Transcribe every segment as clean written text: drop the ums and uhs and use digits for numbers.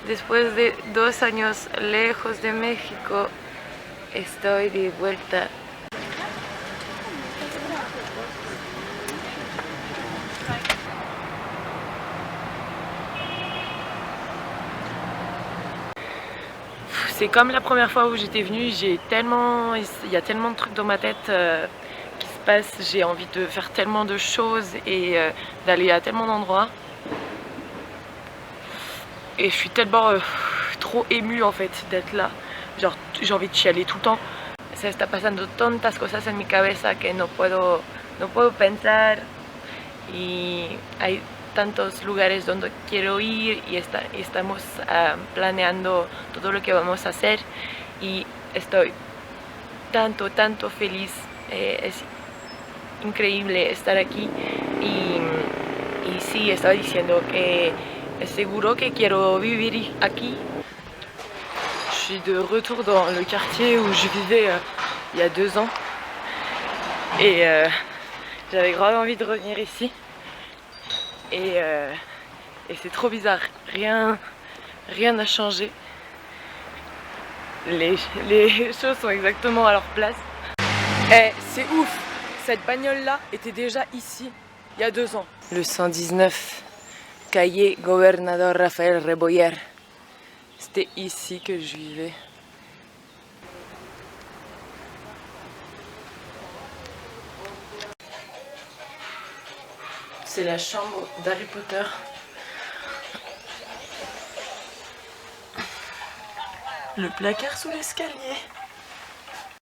Después de 2 años lejos de México, estoy de vuelta. C'est comme la première fois où j'étais venue, il y a tellement de trucs dans ma tête qui se passent, j'ai envie de faire tellement de choses et d'aller à tellement d'endroits. Et je suis tellement trop émue en fait d'être là, genre j'ai envie de chialer tout le temps. Se está pasando tantas cosas en mi cabeza que no puedo pensar y hay tantos lugares donde quiero ir y estamos planeando todo lo que vamos a hacer y estoy tanto feliz, es increíble estar aquí y sí, estaba diciendo que es seguro que quiero vivir aquí. Je suis de retour dans le quartier où je vivais il y a 2 ans et j'avais grave envie de revenir ici et c'est trop bizarre, rien n'a changé, les choses sont exactement à leur place. C'est ouf, cette bagnole là était déjà ici il y a 2 ans. Le 119, calle Gobernador Rafael Reboyer. C'était ici que je vivais. C'est la chambre d'Harry Potter. Le placard sous l'escalier.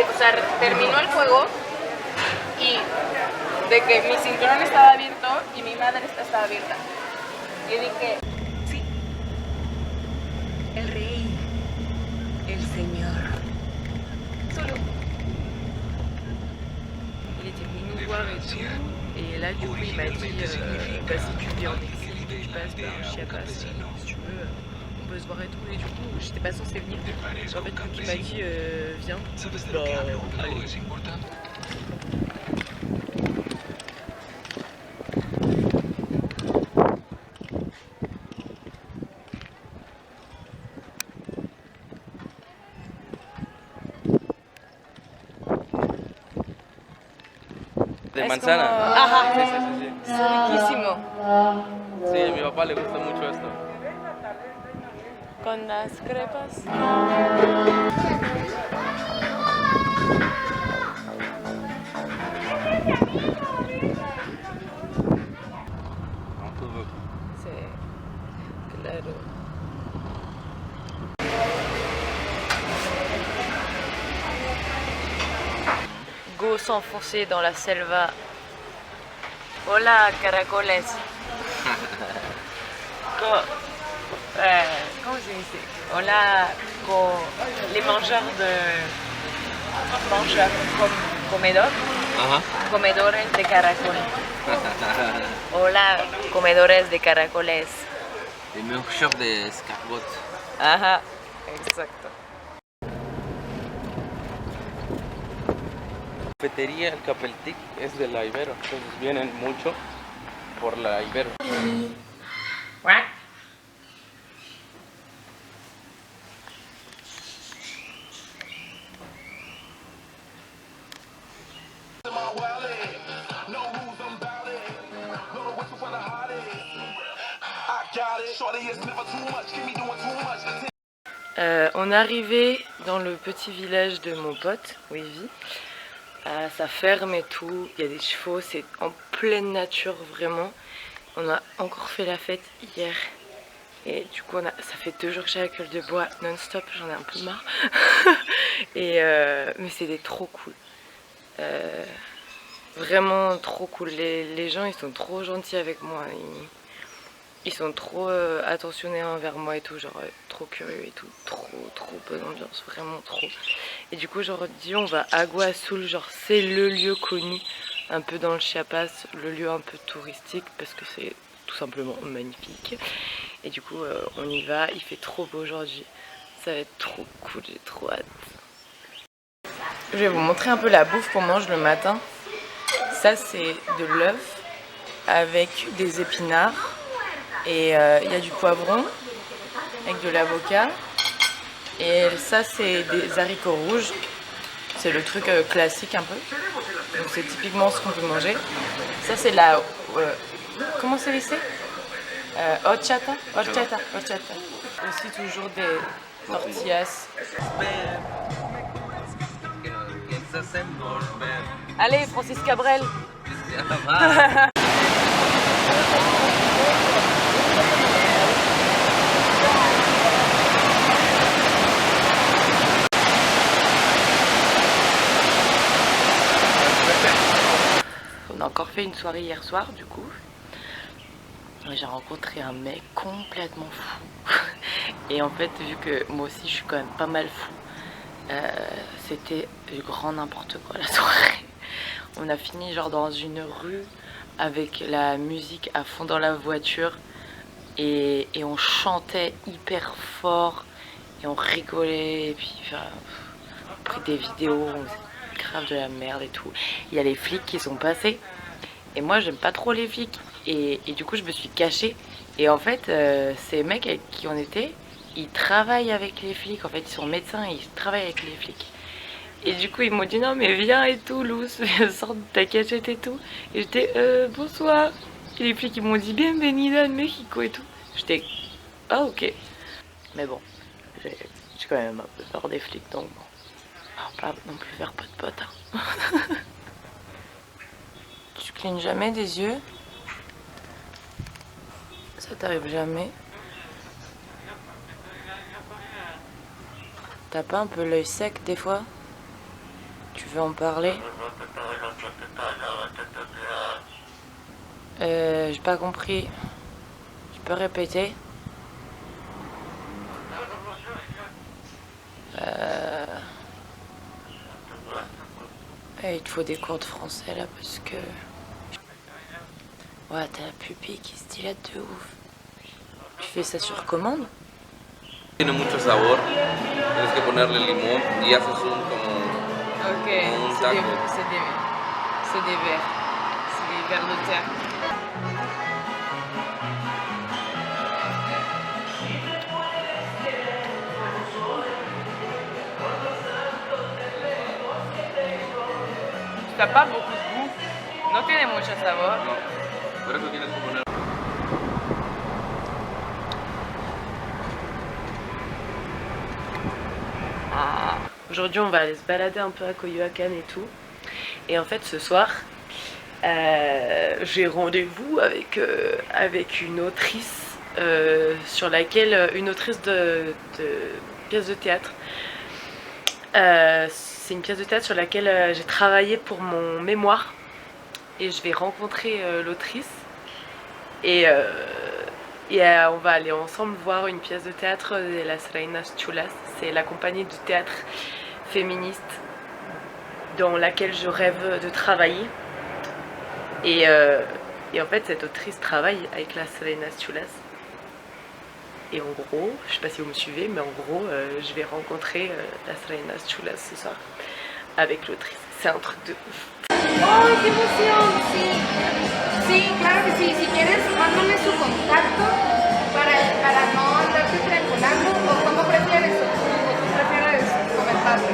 O sea, terminó el juego y de que mi cinturón estaba abierto y mi madre estaba abierta. Y dije, sí. El rey, el señor. Solo. Il était venu nous voir et tout. Et là, du coup, il m'a dit bah, si tu viens en Mexique, tu passes par Chiapas, si tu veux, on peut se voir et tout. Et du coup, j'étais pas censée venir. En fait, quand il m'a dit viens, bah, allez. De manzana. Ajá. Sí, sí, sí, sí. Es riquísimo. Sí, a mi papá le gusta mucho esto. Con las crepas. Sí, claro. Go s'enfoncer dans la selva. Hola, caracoles. ¿Cómo se dice? Hola, les mangeurs comedor. Ajá. Comedores de caracoles. Hola, comedores de caracoles. Les mangeurs de escargot. Ajá, exacto. La cafetería El Capeltic es de la Ibero, entonces vienen mucho por la Ibero. On est arrivé dans le petit village de mon pote où il vit. Ça ferme et tout, il y a des chevaux, c'est en pleine nature vraiment. On a encore fait la fête hier et du coup ça fait 2 jours que j'ai la gueule de bois non-stop, j'en ai un peu marre. Mais c'était trop cool, vraiment trop cool. Les gens ils sont trop gentils avec moi, ils sont trop attentionnés envers moi et tout, genre trop curieux et tout, trop bonne ambiance, vraiment trop. Et du coup j'aurais dit on va à Agua Azul, genre c'est le lieu connu un peu dans le Chiapas, le lieu un peu touristique parce que c'est tout simplement magnifique. Et du coup on y va, il fait trop beau aujourd'hui, ça va être trop cool, j'ai trop hâte. Je vais vous montrer un peu la bouffe qu'on mange le matin. Ça c'est de l'œuf avec des épinards. Et il y a du poivron avec de l'avocat. Et ça, c'est des haricots rouges. C'est le truc classique un peu. Donc c'est typiquement ce qu'on peut manger. Ça, c'est la... comment c'est laissé horchata. Aussi toujours des tortillas. Allez, Francis Cabrel. On a encore fait une soirée hier soir du coup. J'ai rencontré un mec complètement fou. Et en fait, vu que moi aussi je suis quand même pas mal fou, c'était du grand n'importe quoi la soirée. On a fini genre dans une rue avec la musique à fond dans la voiture et on chantait hyper fort et on rigolait et puis enfin, on a pris des vidéos, on faisait grave de la merde et tout. Il y a les flics qui sont passés et moi j'aime pas trop les flics et du coup je me suis cachée et en fait ces mecs avec qui on était, ils travaillent avec les flics, en fait ils sont médecins et ils travaillent avec les flics. Et du coup ils m'ont dit non mais viens et tout Luz, sors de ta cachette et tout. Et j'étais bonsoir. Et les flics ils m'ont dit bienvenida en Mexico et tout. J'étais ah ok. Mais bon, j'ai quand même un peu peur des flics donc bon. Alors pas non plus faire pote hein. Tu clignes jamais des yeux? Ça t'arrive jamais? T'as pas un peu l'œil sec des fois? Tu veux en parler? J'ai pas compris. Tu peux répéter? Il te faut des cours de français là parce que... Ouais, t'as la pupille qui se dilate de ouf. Tu fais ça sur commande? Tiene mucho sabor, tienes que ponerle limón y haces un como Ok, un taco. c'est des verres. C'est des verres de terre. T'as pas beaucoup de goût. No tiene mucho sabor. No, por eso tienes que poner. Aujourd'hui, on va aller se balader un peu à Coyoacán et tout. Et en fait, ce soir, j'ai rendez-vous avec une autrice une autrice de pièce de théâtre. C'est une pièce de théâtre sur laquelle j'ai travaillé pour mon mémoire. Et je vais rencontrer l'autrice. Et on va aller ensemble voir une pièce de théâtre de Las Reinas Chulas. C'est la compagnie de théâtre féministe dans laquelle je rêve de travailler. Et en fait, cette autrice travaille avec Las Reinas Chulas. Et en gros, je sais pas si vous me suivez, mais en gros, je vais rencontrer Las Reinas Chulas ce soir avec l'autrice. C'est un truc de ouf. ¡Ay, qué emoción! Sí, sí, claro que sí. Si quieres, mándame su contacto para no andarte triangulando. ¿O cómo prefieres? ¿O tú prefieres comentarlo?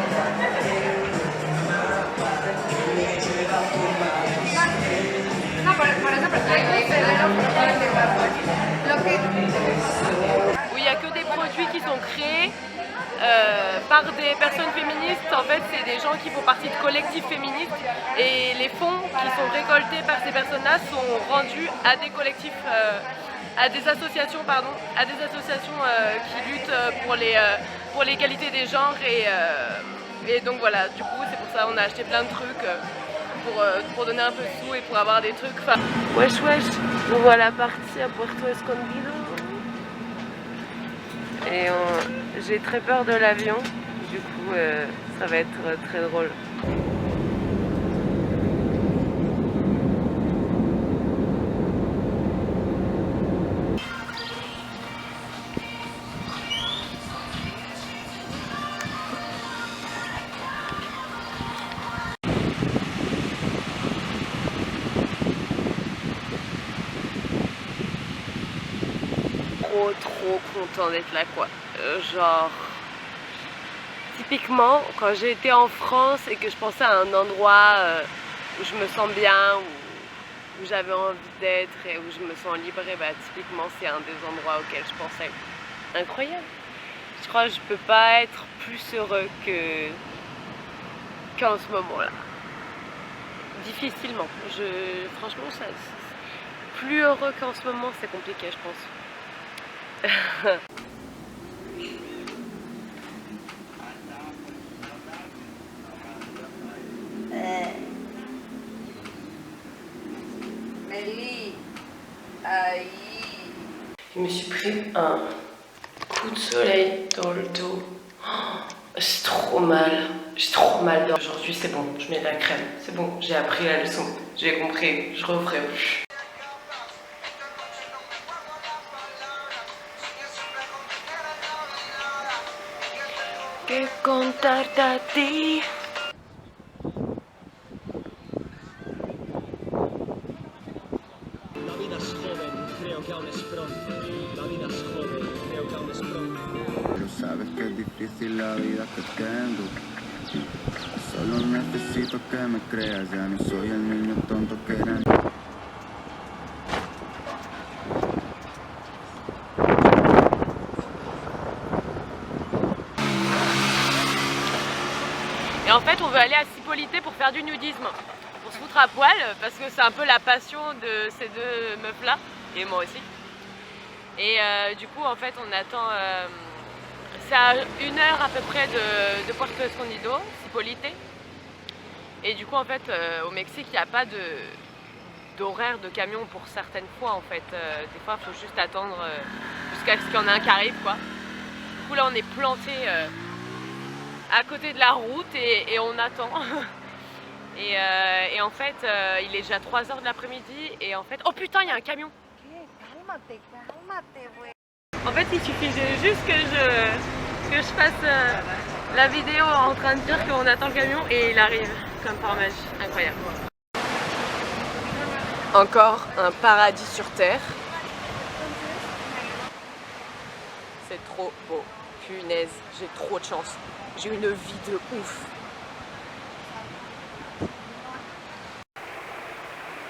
No, por eso prefiero lo que... Où il n'y a que des produits qui sont créés par des personnes féministes. En fait, c'est des gens qui font partie de collectifs féministes et les fonds qui sont récoltés par ces personnes-là sont rendus à des collectifs, à des associations qui luttent pour l'égalité des genres et donc voilà, du coup c'est pour ça on a acheté plein de trucs pour donner un peu de sous et pour avoir des trucs. Enfin, wesh wesh, nous voilà partis à Puerto Escondido. Et j'ai très peur de l'avion, du coup ça va être très drôle. Trop content d'être là quoi. Genre, typiquement quand j'ai été en France et que je pensais à un endroit où je me sens bien, où j'avais envie d'être et où je me sens libre, et bah typiquement c'est un des endroits auxquels je pensais. Incroyable. Je crois que je peux pas être plus heureux qu'en ce moment-là. Difficilement. Franchement, plus heureux qu'en ce moment, c'est compliqué, je pense. Meli, ahí. Je me suis pris un coup de soleil dans le dos. Oh, j'ai trop mal. J'ai trop mal. Aujourd'hui, c'est bon, je mets de la crème. C'est bon, j'ai appris la leçon. J'ai compris, je referai plus. Que contarte a ti. La vida es joven, creo que aún es pronto. La vida es joven, creo que aún es pronto. Pero sabes que es difícil la vida que tengo. Solo necesito que me creas, ya no soy el niño tonto que era. Et en fait, on veut aller à Cipolité pour faire du nudisme. Pour se foutre à poil, parce que c'est un peu la passion de ces deux meufs-là, et moi aussi. Et du coup, en fait, on attend... c'est à 1 heure à peu près de Puerto Escondido, Cipolité. Et du coup, en fait, au Mexique, il n'y a pas d'horaire de camion pour certaines fois, en fait. Des fois, il faut juste attendre jusqu'à ce qu'il y en ait un qui arrive, quoi. Du coup, là, on est planté à côté de la route et on attend. Et en fait, il est déjà 3 h de l'après-midi et en fait... Oh putain, il y a un camion! En fait, il suffisait juste que je fasse la vidéo en train de dire qu'on attend le camion et il arrive comme par magie. Incroyable. Encore un paradis sur terre. C'est trop beau. Punaise, j'ai trop de chance. J'ai une vie de ouf.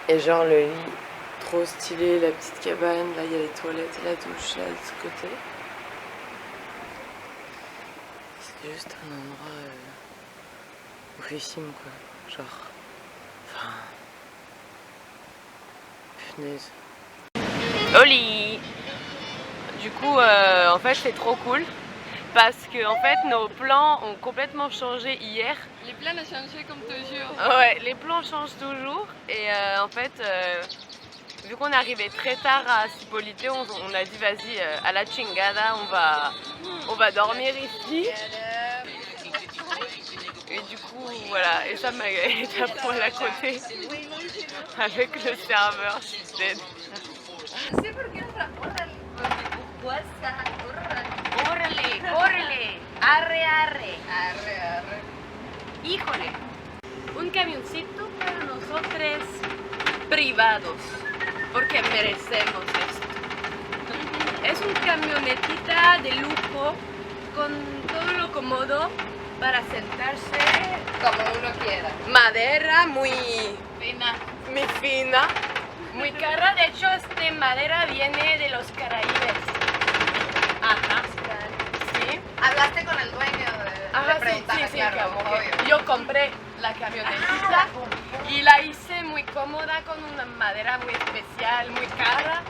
Et genre le lit, trop stylé, la petite cabane, là il y a les toilettes et la douche là de ce côté. C'est juste un endroit oufissime quoi, genre, enfin, punaise. Au lit. Du coup, en fait c'est trop cool. Parce que en fait nos plans ont complètement changé hier. Les plans ont changé comme toujours. Ouais, les plans changent toujours et en fait vu qu'on est arrivé très tard à Cipolité, on a dit vas-y à la chingada, on va dormir ici. Et du coup voilà, et ça m'a été à poil à côté avec le serveur, je suis dead. ¡Córrele, córrele! ¡Arre, arre! Arre, arre. Híjole, un camioncito para nosotros privados, porque merecemos esto. Es un camionetita de lujo con todo lo cómodo para sentarse, Como uno quiera. madera muy Fina. muy cara. De hecho, esta madera viene de los Caraíbes. Ajá. Sí. Hablaste con el dueño Ajá, de preguntarle, sí, claro, como que obvio. yo compré la camionetita y la hice muy cómoda con una madera muy especial, muy cara.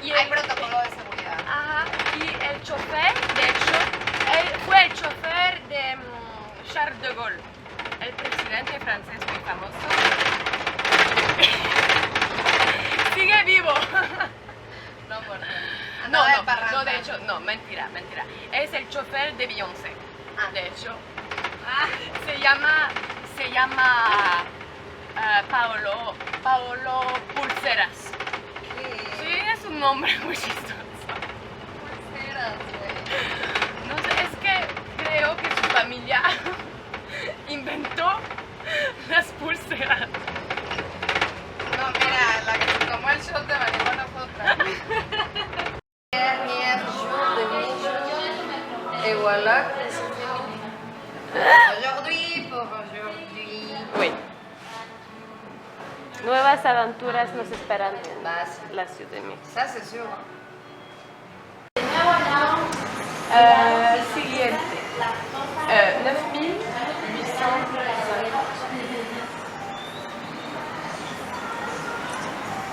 Y Hay protocolo de seguridad. Ajá, y el chofer, de hecho, él fue el chofer de Charles de Gaulle, el presidente francés muy famoso. Sigue vivo. No, por No, Andaba de no, parranda. no, de hecho, no, mentira, mentira. Es el chofer de Beyoncé, de hecho. Se llama Paolo Pulseras. Sí, es un nombre muy chistoso. No sé, es que creo que su familia inventó las pulseras. No, mira, la que tomó el shot de marihuana fue otra. Et voilà, aujourd'hui, pour aujourd'hui. Oui. Nuevas aventuras nos esperan en Bah, sí. la Ciudad de México. Ça, c'est sûr. Siguiente. 9850.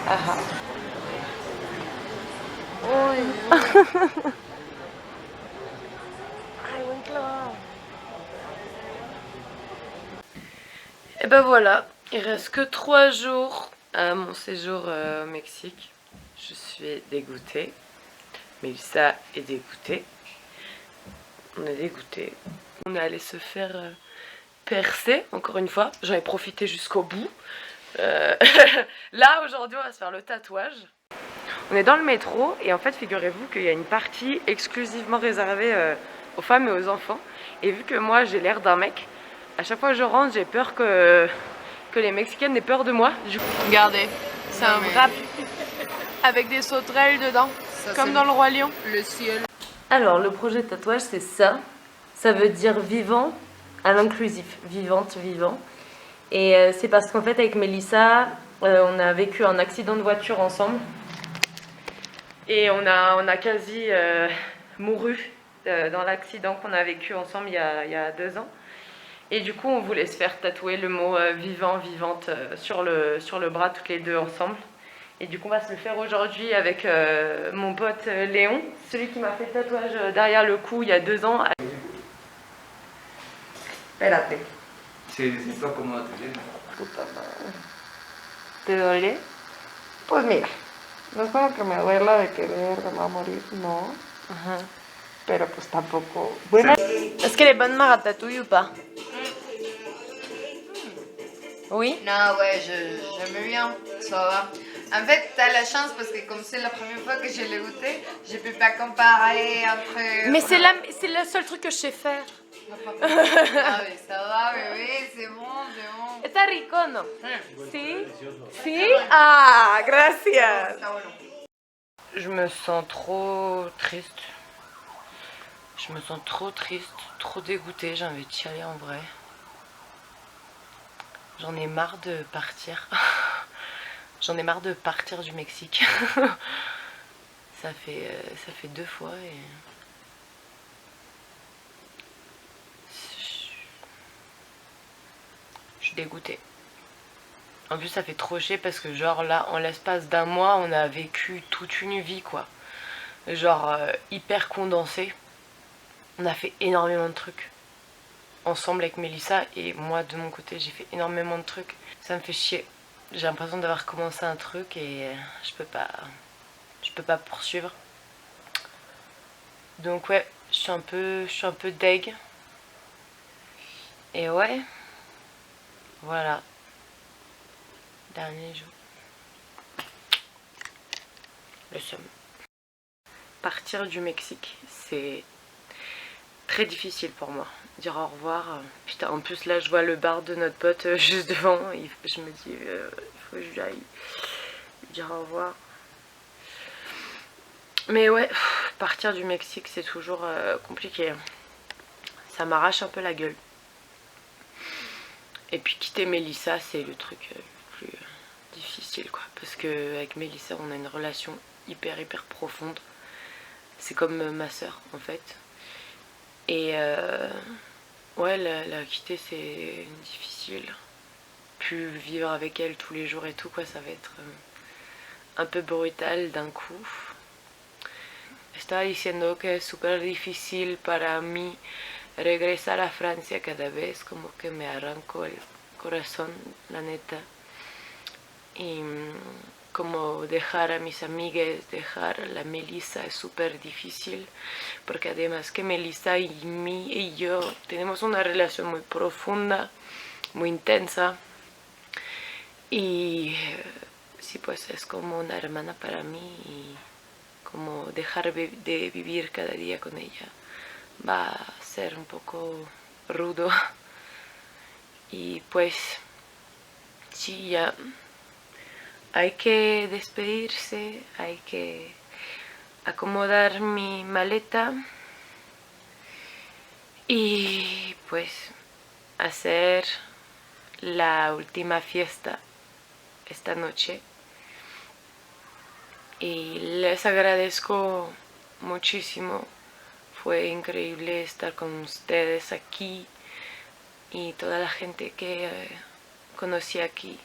Ajá. Uy. Ay, buen clavado. Et ben voilà, il reste que 3 jours à mon séjour au Mexique. Je suis dégoûtée. Mélissa est dégoûtée. On est dégoûtés. On est allé se faire percer, encore une fois. J'en ai profité jusqu'au bout. Là, aujourd'hui, on va se faire le tatouage. On est dans le métro et en fait, figurez-vous qu'il y a une partie exclusivement réservée aux femmes et aux enfants. Et vu que moi, j'ai l'air d'un mec, à chaque fois que je rentre, j'ai peur que les Mexicaines aient peur de moi. Regardez, c'est un wrap avec des sauterelles dedans, comme dans le Roi Lion. Le ciel. Alors, le projet de tatouage, c'est ça. Ça veut dire vivant à l'inclusif. Vivante, vivant. Et c'est parce qu'en fait, avec Mélissa, on a vécu un accident de voiture ensemble. Et on a quasi mouru dans l'accident qu'on a vécu ensemble il y a 2 ans. Et du coup, on voulait se faire tatouer le mot vivant, vivante sur le bras, toutes les deux ensemble. Et du coup, on va se le faire aujourd'hui avec mon pote Léon, celui qui m'a fait le tatouage derrière le cou il y a 2 ans. Espérate. Sí, necesito acomodarte bien. Puta madre. ¿Te duele? Pues mira, no es como que me duela de que verga me va a morir, no. Ajá. Pero pues tampoco. Bueno. Est-ce qu'elle est bonne ma ratatouille ou pas? Oui. Non, ouais, j'aime bien, ça va. En fait, t'as la chance parce que comme c'est la première fois que je l'ai goûté, je peux pas comparer entre... Mais c'est le seul truc que je sais faire. Ah, mais ça va, bébé, c'est bon, c'est bon. Está rico, ¿no? Sí. Sí. Ah, gracias. Está bueno. Je me sens trop triste. Je me sens trop triste, trop dégoûtée. J'ai envie de chialer en vrai. J'en ai marre de partir. J'en ai marre de partir du Mexique. ça fait 2 fois et... Je suis dégoûtée. En plus ça fait trop chier parce que genre là, en l'espace d'1 mois, on a vécu toute une vie quoi. Genre hyper condensé. On a fait énormément de trucs. Ensemble avec Mélissa et moi de mon côté j'ai fait énormément de trucs. Ça me fait chier. J'ai l'impression d'avoir commencé un truc et je peux pas poursuivre. Donc ouais, je suis un peu deg. Et ouais, voilà. Dernier jour. Le seum. Partir du Mexique, c'est très difficile pour moi. Dire au revoir. Putain, en plus là je vois le bar de notre pote juste devant. Je me dis, il faut que j'aille dire au revoir. Mais ouais, partir du Mexique c'est toujours compliqué. Ça m'arrache un peu la gueule. Et puis quitter Mélissa c'est le truc le plus difficile quoi. Parce que avec Mélissa on a une relation hyper profonde. C'est comme ma soeur en fait. Et ouais, la quitter c'est difficile. Plus vivre avec elle tous les jours et tout quoi, ça va être un peu brutal d'un coup. Estaba diciendo que es súper difícil para mí regresar a Francia cada vez, como que me arranco el corazón, la neta. Y como dejar a mis amigas, dejar a la Melissa es súper difícil, porque además que Melissa y yo tenemos una relación muy profunda, muy intensa, y sí, pues es como una hermana para mí, y como dejar de vivir cada día con ella va a ser un poco rudo, y pues sí, ya hay que despedirse, hay que acomodar mi maleta y pues hacer la última fiesta esta noche. Y les agradezco muchísimo. Fue increíble estar con ustedes aquí y toda la gente que conocí aquí.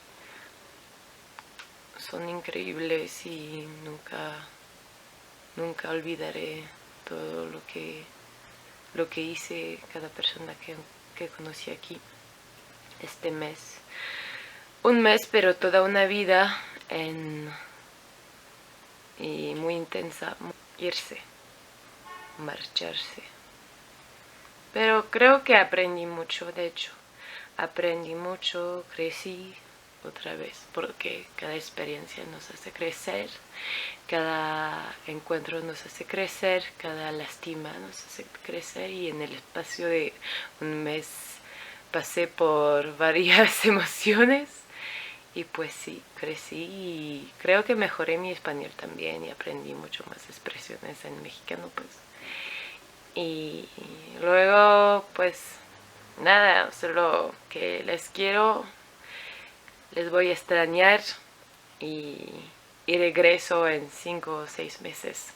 Son increíbles y nunca olvidaré todo lo que hice, cada persona que conocí aquí este mes. Un mes, pero toda una vida y muy intensa. Irse, marcharse. Pero creo que aprendí mucho, de hecho. Aprendí mucho, crecí otra vez, porque cada experiencia nos hace crecer, cada encuentro nos hace crecer, cada lástima nos hace crecer, y en el espacio de un mes pasé por varias emociones y pues sí, crecí y creo que mejoré mi español también y aprendí mucho más expresiones en mexicano, pues. Y luego pues nada, solo que les quiero, les voy a extrañar y regreso en 5 o 6 meses.